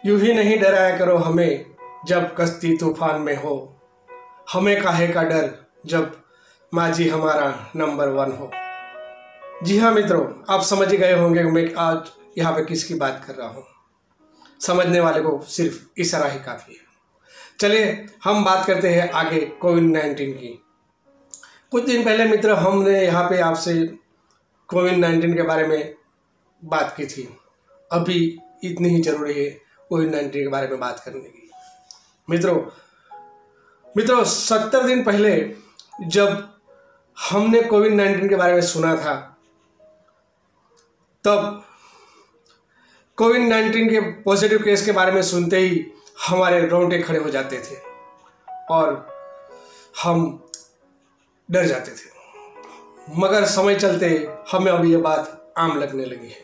यूं ही नहीं डराया करो हमें जब कश्ती तूफान में हो, हमें काहे का डर जब माजी हमारा नंबर 1 हो। जी हाँ मित्रों, आप समझ गए होंगे मैं आज यहाँ पे किसकी बात कर रहा हूँ। समझने वाले को सिर्फ इशारा ही काफ़ी है। चलिए हम बात करते हैं आगे कोविड-19 की। कुछ दिन पहले मित्र हमने यहाँ पे आपसे कोविड-19 के बारे में बात की थी। अभी इतनी ही ज़रूरी है कोविड-19 के बारे में बात करने की। मित्रों 70 दिन पहले जब हमने कोविड-19 के बारे में सुना था, तब कोविड-19 के पॉजिटिव केस के बारे में सुनते ही हमारे रोंगटे खड़े हो जाते थे और हम डर जाते थे। मगर समय चलते हमें अब ये बात आम लगने लगी है।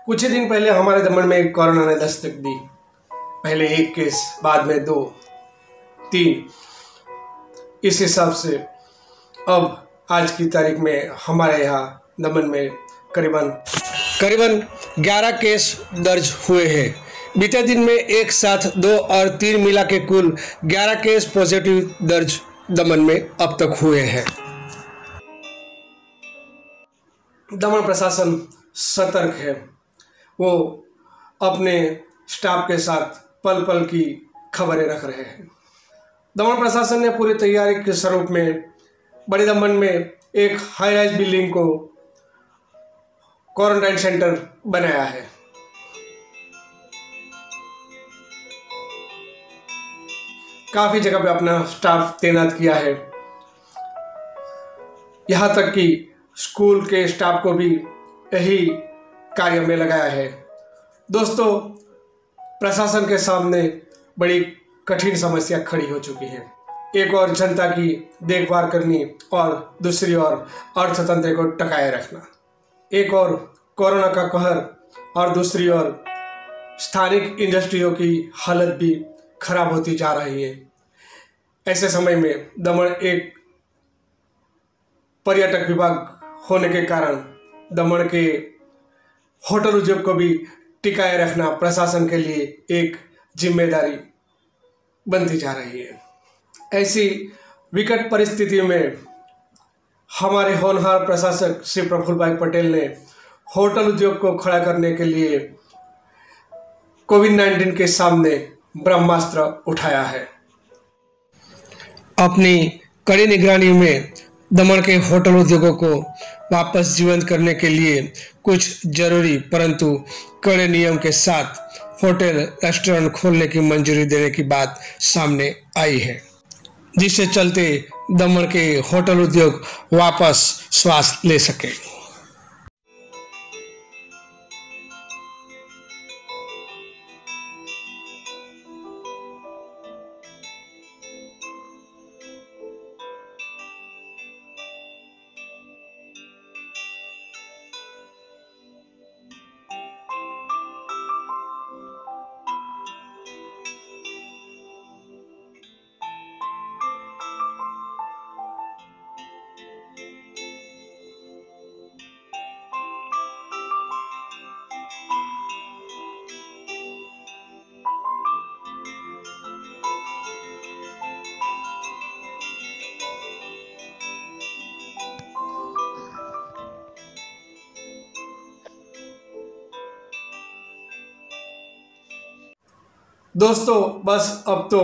कुछ ही दिन पहले हमारे दमन में कोरोना ने दस्तक दी। पहले 1 केस, बाद में 2, 3। इस हिसाब से अब आज की तारीख में हमारे यहाँ दमन में करीबन 11 केस दर्ज हुए हैं। बीते दिन में एक साथ 2 और 3 मिला के कुल 11 केस पॉजिटिव दर्ज दमन में अब तक हुए हैं। दमन प्रशासन सतर्क है। वो अपने स्टाफ के साथ पल पल की खबरें रख रहे हैं। दमन प्रशासन ने पूरी तैयारी के स्वरूप में बड़े दमन में एक हाई राइज बिल्डिंग को क्वारंटाइन सेंटर बनाया है। काफ़ी जगह पे अपना स्टाफ तैनात किया है। यहाँ तक कि स्कूल के स्टाफ को भी यही कार्य में लगाया है। दोस्तों, प्रशासन के सामने बड़ी कठिन समस्या खड़ी हो चुकी है। एक और जनता की देखभाल करनी और दूसरी ओर अर्थतंत्र को टकाए रखना। एक और कोरोना का कहर और दूसरी ओर स्थानिक इंडस्ट्रियों की हालत भी खराब होती जा रही है। ऐसे समय में दमन एक पर्यटक विभाग होने के कारण दमन के होटल उद्योग को भी टिकाए रखना प्रशासन के लिए एक जिम्मेदारी बनती जा रही है। ऐसी विकट परिस्थिति में हमारे होनहार प्रशासक श्री प्रफुल्ल भाई पटेल ने होटल उद्योग को खड़ा करने के लिए कोविड-19 के सामने ब्रह्मास्त्र उठाया है। अपनी कड़ी निगरानी में दमन के होटल उद्योगों को वापस जीवंत करने के लिए कुछ जरूरी परंतु कड़े नियम के साथ होटल रेस्टोरेंट खोलने की मंजूरी देने की बात सामने आई है, जिससे चलते दमन के होटल उद्योग वापस श्वास ले सके। दोस्तों, बस अब तो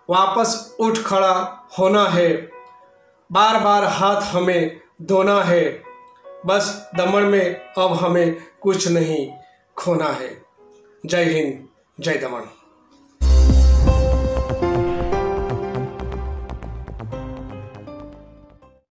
वापस उठ खड़ा होना है। बार बार हाथ हमें धोना है। बस दमन में अब हमें कुछ नहीं खोना है। जय हिंद, जय दमन।